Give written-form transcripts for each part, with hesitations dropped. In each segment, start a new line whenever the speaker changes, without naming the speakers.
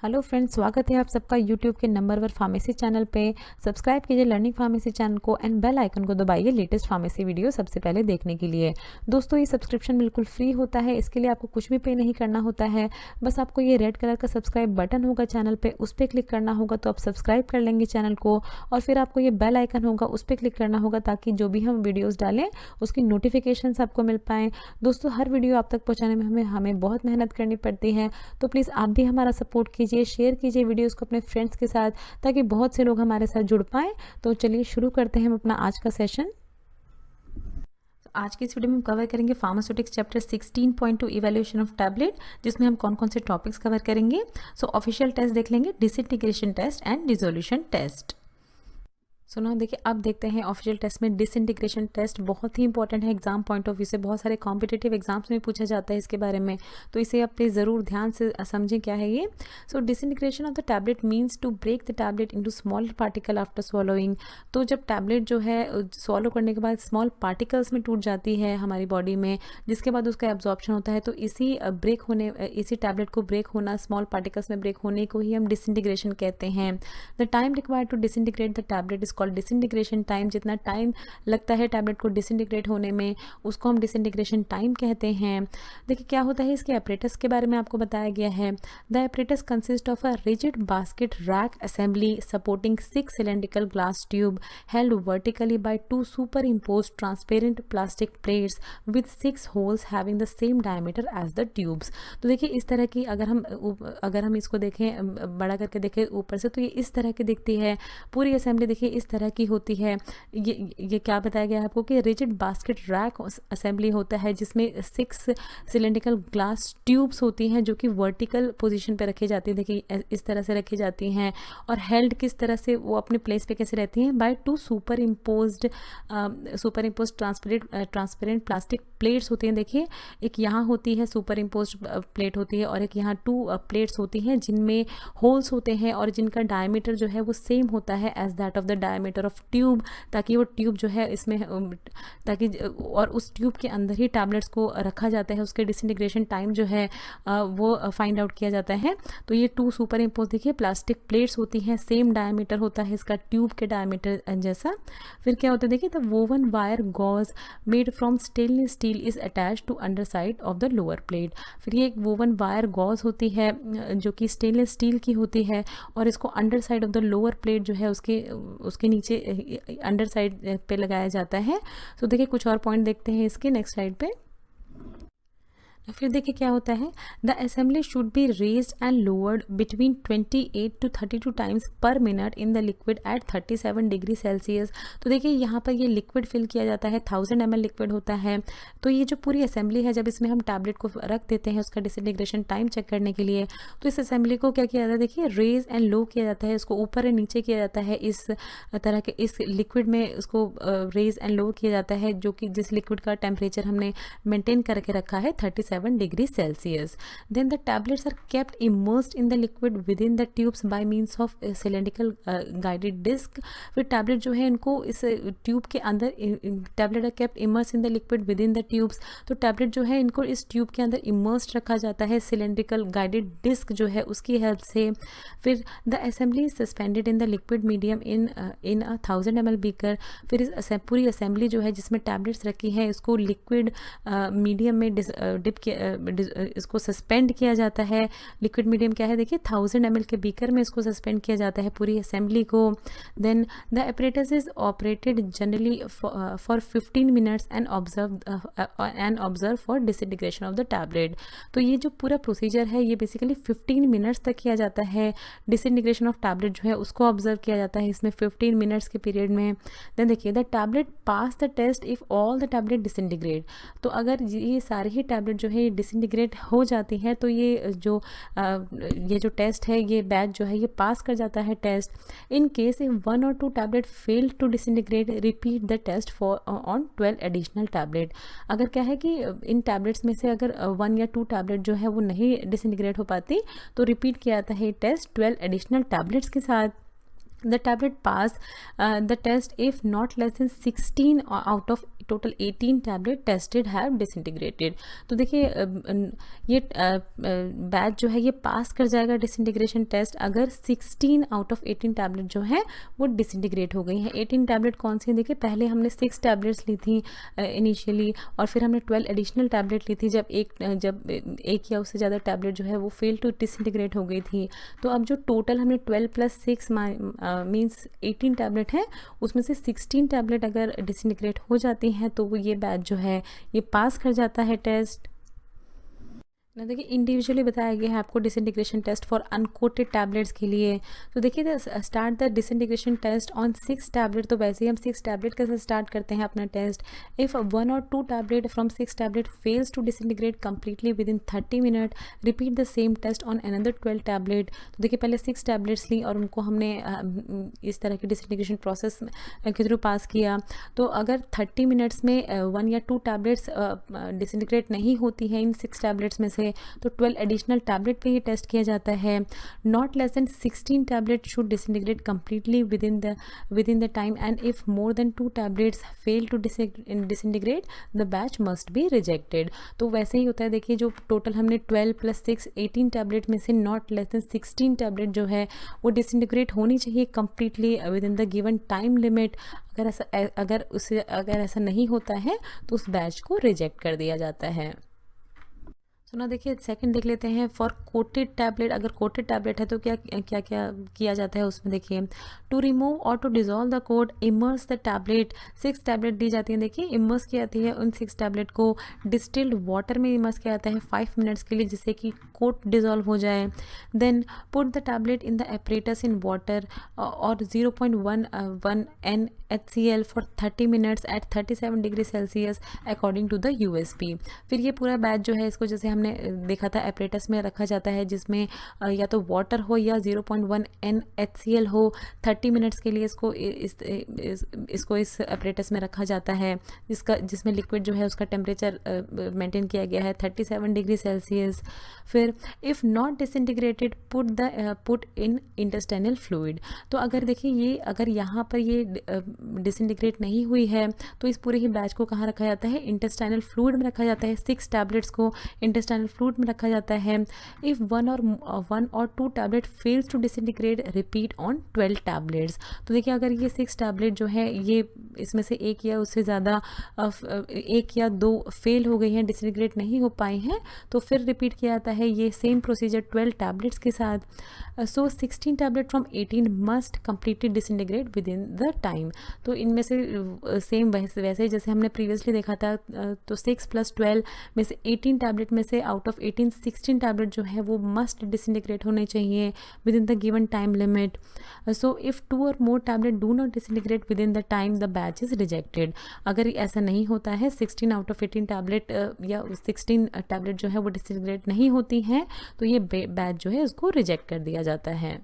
Hello friends, स्वागत है आप सबका यूट्यूब के नंबर 1 फार्मेसी चैनल पे। सब्सक्राइब कीजिए लर्निंग फार्मेसी चैनल को एंड बेल आइकन को दबाइए लेटेस्ट फार्मेसी वीडियो सबसे पहले देखने के लिए। दोस्तों, ये सब्सक्रिप्शन बिल्कुल फ्री होता है, इसके लिए आपको कुछ भी पे नहीं करना होता है। बस आपको ये रेड कलर का सब्सक्राइब बटन होगा चैनल पर, उस पर क्लिक करना होगा तो आप सब्सक्राइब कर लेंगे चैनल को। और फिर आपको ये बेल आइकन होगा, उस पर क्लिक करना होगा ताकि जो भी हम वीडियोज़ डालें उसकी नोटिफिकेशन आपको मिल पाएँ। दोस्तों, हर वीडियो आप तक पहुँचाने में हमें बहुत मेहनत करनी पड़ती है, तो प्लीज़ आप भी हमारा सपोर्ट कीजिए, शेयर कीजिए वीडियोस को अपने फ्रेंड्स के साथ ताकि बहुत से लोग हमारे साथ जुड़ पाएँ। तो चलिए शुरू करते हैं हम अपना आज का सेशन। आज की इस वीडियो में हम कवर करेंगे pharmaceutics chapter 16.2 evaluation of tablet, जिसमें हम कौन कौन से टॉपिक्स कवर करेंगे। सो ऑफिशियल टेस्ट देख लेंगे, disintegration test and dissolution test. So ना देखिए, अब देखते हैं ऑफिशियल टेस्ट में डिसइंटीग्रेशन टेस्ट बहुत ही इंपॉर्टेंट है एग्जाम पॉइंट ऑफ व्यू से। बहुत सारे कॉम्पिटिटिव एग्जाम्स में पूछा जाता है इसके बारे में, तो इसे आप प्लीज़ ज़रूर ध्यान से समझें क्या है ये। So disintegration of the tablet means to break the tablet into small particle after swallowing. तो जब टैबलेट जो है स्वॉलो करने के बाद स्मॉल पार्टिकल्स में टूट जाती है हमारी बॉडी में, जिसके बाद उसका एब्जॉर्प्शन होता है, तो इसी टैबलेट को ब्रेक होना, स्मॉल पार्टिकल्स में ब्रेक होने को ही हम डिसइंटीग्रेशन कहते हैं। The time required to disintegrate the tablet is called disintegration time. जितना टाइम लगता है टैबलेट को डिसइंटीग्रेट होने में, उसको हम डिसइंटीग्रेशन टाइम कहते हैं। देखिए क्या होता है, इसके एपरेटस के बारे में आपको बताया गया है। The apparatus consist of a rigid basket rack assembly supporting 6 cylindrical glass tube held vertically by 2 superimpose transparent plastic plates with 6 holes having the same diameter as the tubes. तो देखिए इस तरह की अगर हम इसको देखें, बड़ा करके देखें ऊपर से, तो ये इस तरह की दिखती है। पूरी असेंबली देखिए इस तरह की होती है। ये क्या बताया गया है आपको कि रिजिड बास्केट रैक असेंबली होता है, जिसमें 6 सिलेंड्रिकल ग्लास ट्यूब्स होती हैं जो कि वर्टिकल पोजीशन पे रखी जाती है। देखिए इस तरह से रखी जाती हैं, और हेल्ड किस तरह से, वो अपने प्लेस पे कैसे रहती हैं, by 2 superimpose transparent plastic plates होती हैं। देखिए एक यहाँ होती है सुपर इम्पोज प्लेट होती है, और एक यहाँ 2 प्लेट्स होती हैं जिनमें होल्स होते हैं और जिनका डायमीटर जो है वो सेम होता है as that of the diameter of tube, ताकि वो ट्यूब जो है इसमें और उस ट्यूब के अंदर ही टैबलेट्स को रखा जाता है। उसके डिसइंटीग्रेशन टाइम जो है वो फाइंड आउट किया जाता है। तो ये 2 सुपर इम्पोज देखिए प्लास्टिक प्लेट्स होती हैं, सेम डायमीटर होता है इसका ट्यूब के डायमीटर जैसा। फिर क्या होता है, देखिए the woven wire gauze made from stainless steel is attach to under side of the lower plate. फिर ये एक वोवन वायर गॉज होती है जो कि स्टेनलेस स्टील की होती है, और इसको under side of the lower plate जो है उसके नीचे अंडर साइड पे लगाया जाता है। तो देखिए कुछ और पॉइंट देखते हैं इसके नेक्स्ट स्लाइड पे। फिर देखिए क्या होता है, the assembly should be raised and lowered between 28 to 32 times पर minute in the liquid at 37 degree Celsius. तो देखिए यहाँ पर ये लिक्विड फिल किया जाता है, 1000 ml लिक्विड होता है। तो ये जो पूरी असेंबली है, जब इसमें हम टैबलेट को रख देते हैं उसका डिसइंटीग्रेशन टाइम चेक करने के लिए, तो इस असेंबली को क्या किया जाता है, देखिए रेज एंड लो किया जाता है, उसको ऊपर और नीचे किया जाता है। इस तरह के इस लिक्विड में उसको रेज एंड लो किया जाता है, जो कि जिस लिक्विड का टेम्परेचर हमने मेंटेन करके रखा है 37 degree Celsius. Then the tablets are kept immersed in the liquid within the tubes by means of a cylindrical guided disc. फिर टैबलेट जो है इनको इस ट्यूब के अंदर, tablet are kept immerse in the liquid within the tubes. तो tablet जो है इनको इस ट्यूब के अंदर इमर्स्ड रखा जाता है सिलेंड्रिकल गाइडेड डिस्क जो है उसकी हेल्प से। फिर the assembly suspended in the liquid medium in 1000 ml beaker. फिर इस पूरी असेंबली जो है जिसमें टैबलेट्स रखी है, इसको लिक्विड मीडियम में इसको सस्पेंड किया जाता है। लिक्विड मीडियम क्या है, देखिए 1000 ml के बीकर में इसको सस्पेंड किया जाता है पूरी असेंबली को। Then the apparatus is operated generally for 15 minutes and observe for disintegration of the tablet. तो ये जो पूरा प्रोसीजर है ये बेसिकली 15 मिनट्स तक किया जाता है। डिसइंटीग्रेशन ऑफ टैबलेट जो है उसको ऑब्जर्व किया जाता है इसमें 15 मिनट्स के पीरियड में। देन देखिए the tablet pass the test if all the tablet disintegrate. तो अगर ये सारे ही टैबलेट जो है डिसइंटीग्रेट हो जाती हैं, तो ये जो टेस्ट है, ये बैच जो है ये पास कर जाता है test. In case if 1 or 2 tablet fail to disintegrate, repeat the test for on 12 additional tablet. अगर क्या है कि इन टैबलेट्स में से अगर 1 या 2 टैबलेट जो है वो नहीं डिसइंटीग्रेट हो पाती, तो रिपीट किया जाता है टेस्ट 12 एडिशनल टैबलेट्स के साथ। The tablet pass the test if not less than 16 out of total 18 tablet tested have disintegrated. तो देखिए ये बैच जो है ये पास कर जाएगा डिसइंटीग्रेशन टेस्ट अगर 16 आउट ऑफ 18 टैबलेट जो है वो डिसइंटीग्रेट हो गई हैं। 18 टैबलेट कौन सी है, देखिए पहले हमने 6 टैबलेट्स ली थी इनिशियली, और फिर हमने 12 एडिशनल टैबलेट ली थी जब एक या उससे ज़्यादा टैबलेट जो है वो फेल टू डिसइंटीग्रेट हो गई थी। तो अब जो टोटल हमने 12 + 6 मीन्स 18 टैबलेट है, उसमें से 16 टैबलेट अगर डिसइंटीग्रेट हो जाती हैं तो वो ये बैच जो है ये पास कर जाता है टेस्ट। ना देखिए इंडिविजुअली बताया गया है आपको disintegration test for uncoated tablets के लिए। तो देखिए start the disintegration test on 6 tablet. तो वैसे ही हम 6 टैबलेट के साथ स्टार्ट करते हैं अपना test. If 1 or 2 tablet from 6 tablet fails to disintegrate completely within 30 minute, repeat the same test on another 12 tablet. तो देखिए पहले 6 टैबलेट्स ली और उनको हमने इस तरह के डिसइंटीग्रेशन प्रोसेस के थ्रू पास किया। तो अगर 30 मिनट्स में 1 या 2 टैबलेट्स डिसइंटीग्रेट नहीं होती हैं इन 6 टैबलेट्स में से, तो 12 एडिशनल टैबलेट पे ही टेस्ट किया जाता है। Not less than 16 tablet should disintegrate completely within the time, and if more than 2 tablets fail to disintegrate the batch must be rejected. तो वैसे ही होता है, देखिए जो टोटल हमने 12 + 6 18 टैबलेट में से नॉट लेस देन 16 टैबलेट जो है वो डिसइंटीग्रेट होनी चाहिए completely within the given time limit. अगर ऐसा नहीं होता है तो उस बैच को रिजेक्ट कर दिया जाता है। तो ना देखिए सेकंड देख लेते हैं फॉर कोटेड टैबलेट। अगर कोटेड टैबलेट है तो क्या क्या क्या किया जाता है उसमें, देखिए टू रिमूव और to dissolve the coat immerse the tablet. 6 tablet दी जाती है, देखिए इमर्स की जाती है उन 6 टैबलेट को डिस्टिल्ड वाटर में इमर्स किया जाता है 5 मिनट्स के लिए, जिससे कि कोट डिजोल्व हो जाए। Then put the tablet in the apparatus in water और 0.11 NaCl for 30 minutes at 37 degree Celsius according to the USP। फिर ये पूरा बैच जो है इसको जैसे हमने देखा था एपरेटस में रखा जाता है, जिसमें या तो वाटर हो या 0.1 NaCl हो। 30 मिनट्स के लिए इसको इस एपरेटस में रखा जाता है, जिसमें लिक्विड जो है उसका टेम्परेचर मेंटेन किया गया है 37 डिग्री सेल्सियस। फिर if not disintegrated put in intestinal fluid. तो अगर देखिए अगर यहाँ पर ये डिसइंटीग्रेट नहीं हुई है तो इस पूरे ही बैच को कहाँ रखा जाता है, इंटेस्टाइनल फ्लूइड में रखा जाता है। 6 टैबलेट्स को इंटेस्टाइनल फ्लूइड में रखा जाता है। If 1 or 2 tablet fails to disintegrate, repeat on 12 tablets. तो देखिए अगर ये 6 टैबलेट जो है ये इसमें से एक या उससे ज़्यादा 1 या 2 फेल हो गई हैं, डिसइंटीग्रेट नहीं हो पाई हैं, तो फिर रिपीट किया जाता है ये सेम प्रोसीजर 12 टैबलेट्स के साथ। सो 16 tablet from 18 must completely disintegrate with in the time. तो इनमें से सेम वैसे ही जैसे हमने प्रीवियसली देखा था, तो 6 + 12 में से 18 टैबलेट में से आउट ऑफ 18 16 टैबलेट जो है वो मस्ट डिसइंटीग्रेट होने चाहिए with in the given time limit. So if 2 or more tablet do not disintegrate with in the time the batch is rejected. अगर ऐसा नहीं होता है 16 आउट ऑफ 18 टैबलेट या 16 टैबलेट जो है वो डिसइंटीग्रेट नहीं होती हैं, तो ये बैच जो है उसको रिजेक्ट कर दिया जाता है।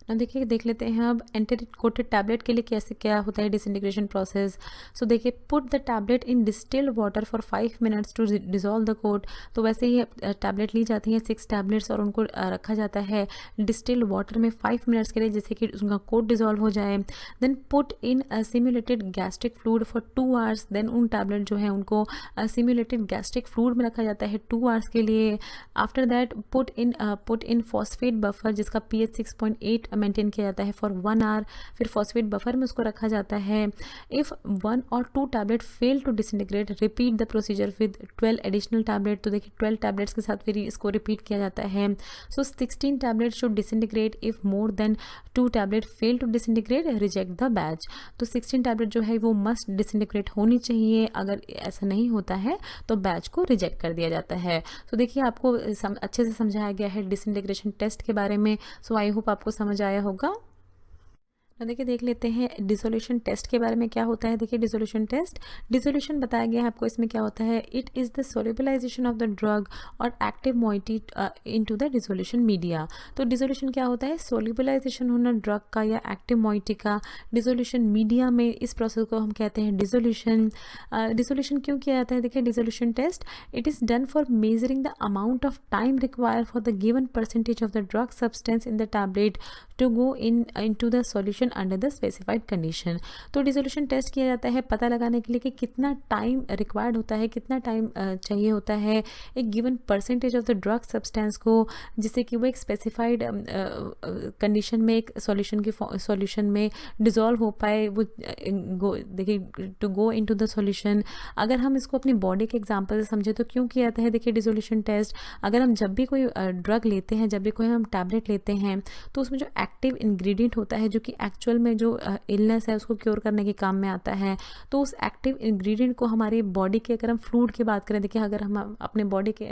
ना देखिए देख लेते हैं अब एंटर कोटेड टैबलेट के लिए कैसे क्या होता है डिसइंटीग्रेशन प्रोसेस। सो देखिए put the tablet in distilled water for 5 minutes to dissolve the coat. तो वैसे ही टैबलेट ली जाती हैं 6 टैबलेट्स और उनको रखा जाता है डिस्टिल्ड वाटर में 5 मिनट्स के लिए, जिससे कि उनका कोट डिजोल्व हो जाए। Then put in simulated gastric fluid for 2 hours. Then उन टैबलेट जो है उनको सिमुलेटेड गैस्ट्रिक फ्लूइड में रखा जाता है 2 आवर्स के लिए। After that put in phosphate buffer जिसका pH 6.8 मेंटेन किया जाता है फॉर 1 आवर। फिर फॉस्फेट बफर में उसको रखा जाता है। If 1 or 2 tablet fail to disintegrate, repeat the procedure with 12 additional tablet. तो देखिए 12 टैबलेट्स के साथ फिर इसको रिपीट किया जाता है। So 16 tablet should disintegrate. If more than 2 tablet fail to disintegrate, reject the batch. तो 16 टैबलेट जो है वो मस्ट डिसइंटीग्रेट होनी चाहिए। अगर ऐसा नहीं होता है तो बैच को रिजेक्ट कर दिया जाता है। तो देखिए आपको अच्छे से समझाया गया है डिसइंटीग्रेशन टेस्ट के बारे में। सो आई होप आपको समझ आया होगा। देखिए देख लेते हैं डिसोल्यूशन टेस्ट के बारे में क्या होता है। देखिए डिसोल्यूशन बताया गया है आपको। इसमें क्या होता है, it is the solubilisation of the drug और active moiety into the dissolution media. तो डिसोल्यूशन क्या होता है, सोल्यूबलाइजेशन होना ड्रग का या एक्टिव मोइटी का डिसोल्यूशन मीडिया में, इस प्रोसेस को हम कहते हैं डिसोल्यूशन। डिसोल्यूशन क्यों किया जाता है, देखिए dissolution test it is done for measuring the amount of time require for the given percentage of the drug substance in the tablet to go into the solution solution under the specified condition. तो dissolution test किया जाता है पता लगाने के लिए कि कितना टाइम रिक्वायर्ड होता है, कितना टाइम चाहिए होता है एक given percentage of the drug substance को, जिससे कि वो एक स्पेसिफाइड कंडीशन में एक सॉल्यूशन में डिज़ोल्व हो पाए, वो देखिए to go into the solution. अगर हम इसको अपनी बॉडी के एग्जांपल से समझे तो क्यों किया जाता है, देखिए डिसोल्यूशन टेस्ट, अगर हम जब भी कोई ड्रग लेते हैं, जब भी कोई हम टैबलेट लेते हैं, तो उसमें जो एक्टिव इंग्रेडिएंट होता है जो कि एक्चुअल में जो इलनेस है उसको क्योर करने के काम में आता है, तो उस एक्टिव इंग्रेडिएंट को हमारी बॉडी के, अगर हम फ्लूइड की बात करें, देखिए अगर हम अपने बॉडी के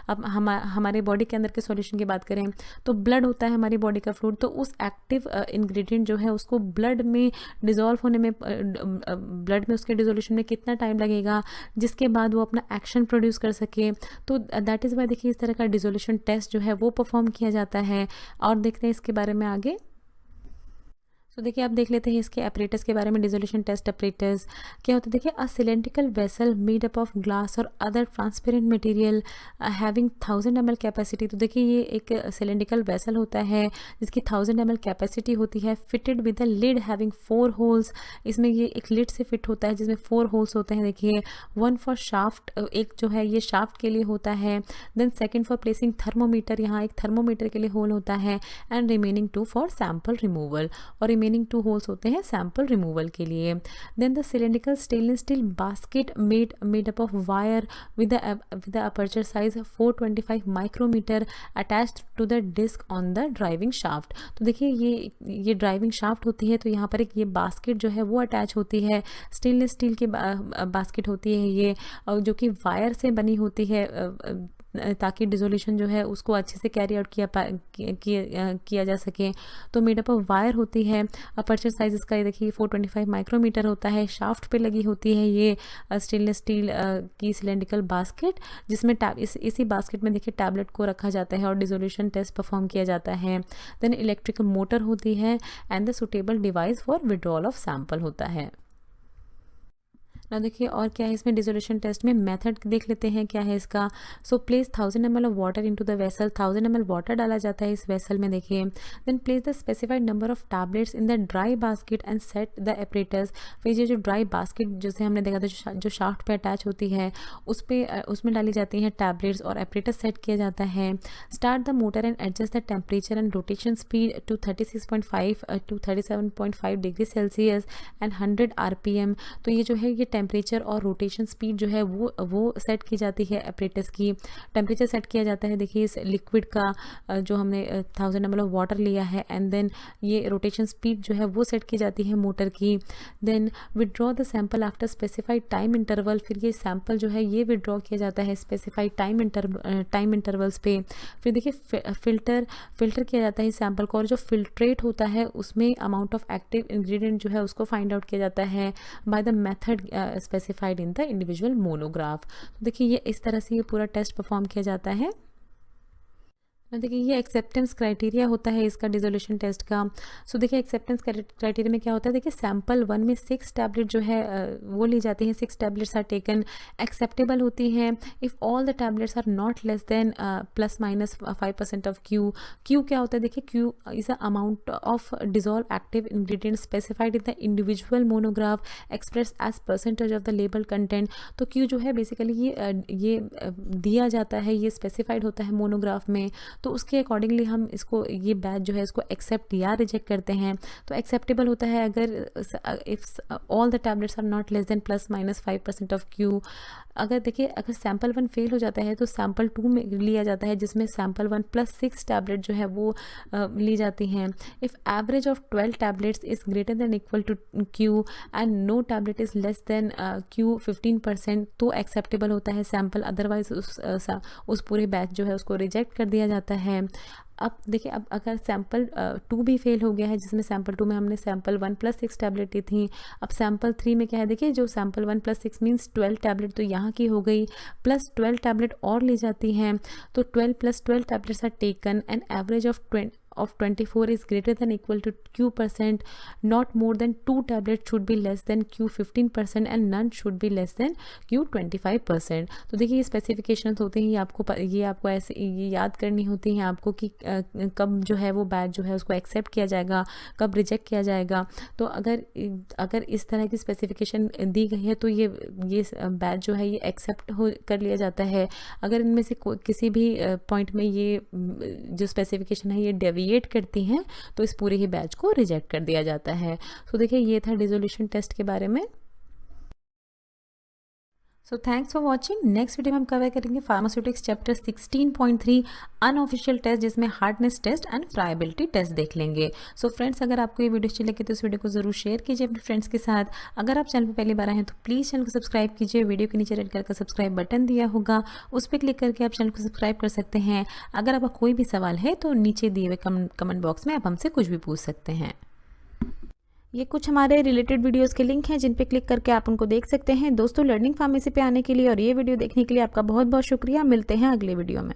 हमारे बॉडी के अंदर के सॉल्यूशन की बात करें तो ब्लड होता है हमारी बॉडी का फ्लूइड, तो उस एक्टिव इंग्रेडिएंट जो है उसको ब्लड में डिज़ोल्व होने में, ब्लड में उसके डिसोल्यूशन में कितना टाइम लगेगा जिसके बाद वो अपना एक्शन प्रोड्यूस कर सके। तो दैट इज़ वाई देखिए इस तरह का डिसोल्यूशन टेस्ट जो है वो परफॉर्म किया जाता है। और देखते हैं इसके बारे में आगे। तो देखिए आप देख लेते हैं इसके अपरेटस के बारे में, डिसोल्यूशन टेस्ट अपरेटस क्या होता है। देखिए a cylindrical vessel made up of glass और other transparent material having 1000 ml capacity. तो देखिए ये एक सिलेंड्रिकल वेसल होता है जिसकी 1000 ml कैपेसिटी होती है, fitted with a lid having 4 holes. इसमें ये एक लिड से फिट होता है जिसमें 4 होल्स होते हैं। देखिए 1 फॉर शाफ्ट, एक जो है ये शाफ्ट के लिए होता है, then second for placing thermometer, यहाँ एक थर्मोमीटर के लिए होल होता है, and remaining 2 for sample removal, और रिमेनिंग 2 होल्स होते हैं सैंपल रिमूवल के लिए। Then the cylindrical stainless steel basket made up of wire with the aperture size 425 micrometer attached to the disc on the driving shaft. तो देखिए ये driving shaft होती है, तो यहाँ पर एक ये बास्केट जो है वो अटैच होती है, स्टेनलेस स्टील की बास्केट होती है ये, जो कि वायर से बनी होती है ताकि डिसोल्यूशन जो है उसको अच्छे से कैरी आउट किया जा सके। तो मेडअप ऑफ वायर होती है, अपर्चर साइज इसका ये देखिए 425 माइक्रोमीटर होता है, शाफ्ट पे लगी होती है ये स्टेनलेस स्टील की सिलेंड्रिकल बास्केट, जिसमें इसी बास्केट में देखिए टैबलेट को रखा जाता है और डिसोल्यूशन टेस्ट परफॉर्म किया जाता है। देन इलेक्ट्रिकल मोटर होती है and the suitable device for withdrawal of sample होता है। ना देखिए और क्या है इसमें डिसोल्यूशन टेस्ट में मेथड देख लेते हैं क्या है इसका। So place 1000 ml of water into the vessel, 1000 ml water डाला जाता है इस वेसल में देखिए। Then place the specified number of tablets in the dry basket and set the apparatus. फिर ये जो ड्राई बास्केट जैसे हमने देखा था जो शाफ्ट पे अटैच होती है उसमें डाली जाती हैं टैबलेट्स और अपरेटस सेट किया जाता है। Start the motor and adjust the temperature and rotation speed to 36.5 to 37.5 degree Celsius and 100 RPM। तो ये जो है ये टेम्परेचर और रोटेशन स्पीड जो है वो सेट की जाती है अपरेटस की। टेम्परेचर सेट किया जाता है देखिए इस लिक्विड का जो हमने 1000 ml ऑफ वाटर लिया है, एंड देन ये रोटेशन स्पीड जो है वो सेट की जाती है मोटर की। Then withdraw the sample after specified time interval. फिर ये सैंपल जो है ये विड्रॉ किया जाता है स्पेसिफाइड टाइम इंटरवल्स पे। फिर देखिए फिल्टर किया जाता है इस सैंपल को, और जो फिल्ट्रेट होता है उसमें अमाउंट ऑफ एक्टिव इंग्रेडिएंट जो है उसको फाइंड आउट किया जाता है by the method specified in the individual monograph. तो देखिए ये इस तरह से ये पूरा टेस्ट परफॉर्म किया जाता है। देखिए ये एक्सेप्टेंस क्राइटेरिया होता है इसका डिसोल्यूशन टेस्ट का। सो देखिए एक्सेप्टेंस क्राइटेरिया में क्या होता है, देखिए सैंपल 1 में 6 टैबलेट जो है वो ली जाती हैं, 6 टैबलेट्स आर टेकन, एक्सेप्टेबल होती हैं if all the tablets are not less than ±5% of Q. Q क्या होता है, देखिए Q is a amount of dissolve active ingredient specified in the individual monograph express as percentage of the label content. तो Q जो है basically ये दिया जाता है, ये स्पेसिफाइड होता है मोनोग्राफ में, तो उसके अकॉर्डिंगली हम इसको ये बैच जो है इसको एक्सेप्ट या रिजेक्ट करते हैं। तो एक्सेप्टेबल होता है अगर if all the tablets are not less than ±5% of Q. अगर देखिए अगर सैंपल 1 फेल हो जाता है तो सैंपल 2 में लिया जाता है, जिसमें सैंपल 1 + 6 टैबलेट जो है वो ली जाती हैं। If average of 12 tablets is greater than equal to Q and no tablet is less than Q 15%, तो एक्सेप्टेबल होता है सैंपल, अदरवाइज उस पूरे बैच जो है उसको रिजेक्ट कर दिया जाता है। अब देखिए अब अगर सैंपल 2 भी फेल हो गया है, जिसमें सैंपल 2 में हमने सैंपल 1 + 6 टैबलेट दी थी, अब सैंपल 3 में क्या है, देखिए जो सैंपल 1 + 6 मीन्स 12 टैबलेट तो यहाँ की हो गई, प्लस 12 टैबलेट और ली जाती हैं, तो 12 + 12 tablets are taken and average of 24 is greater than equal to Q%, not more than 2 tablets should be less than Q15% and none should be less than Q25%। तो देखिए ये स्पेसिफिकेशंस होते हैं, ये आपको ऐसे ये याद करनी होती हैं आपको कि कब जो है वो बैच जो है उसको एक्सेप्ट किया जाएगा, कब रिजेक्ट किया जाएगा। तो अगर इस तरह की स्पेसिफिकेशन दी गई है तो ये बैच जो है ये एक्सेप्ट कर लिया जाता है। अगर इनमें से किसी भी पॉइंट में ये जो स्पेसिफिकेशन है ये डेविएट करती हैं तो इस पूरे ही बैच को रिजेक्ट कर दिया जाता है। तो देखिए ये था डिसोल्यूशन टेस्ट के बारे में। So thanks for watching. Next video में हम कवर करेंगे फार्मास्यूटिक्स चैप्टर 16.3 अनऑफिशियल टेस्ट, जिसमें hardness test and friability test देख लेंगे। सो फ्रेंड्स, अगर आपको ये वीडियो अच्छी लगे तो इस वीडियो को जरूर शेयर कीजिए अपने फ्रेंड्स के साथ। अगर आप चैनल पर पहली बार आए हैं तो प्लीज़ चैनल को सब्सक्राइब कीजिए। वीडियो के नीचे रेड कलर का सब्सक्राइब बटन दिया होगा, उस पर क्लिक करके आप चैनल को सब्सक्राइब कर सकते हैं। अगर आपका कोई भी सवाल है तो नीचे दिए हुए कमेंट बॉक्स में आप हमसे कुछ भी पूछ सकते हैं। ये कुछ हमारे रिलेटेड वीडियोस के लिंक हैं जिन पे क्लिक करके आप उनको देख सकते हैं। दोस्तों, लर्निंग फार्मेसी पे आने के लिए और ये वीडियो देखने के लिए आपका बहुत बहुत शुक्रिया। मिलते हैं अगले वीडियो में।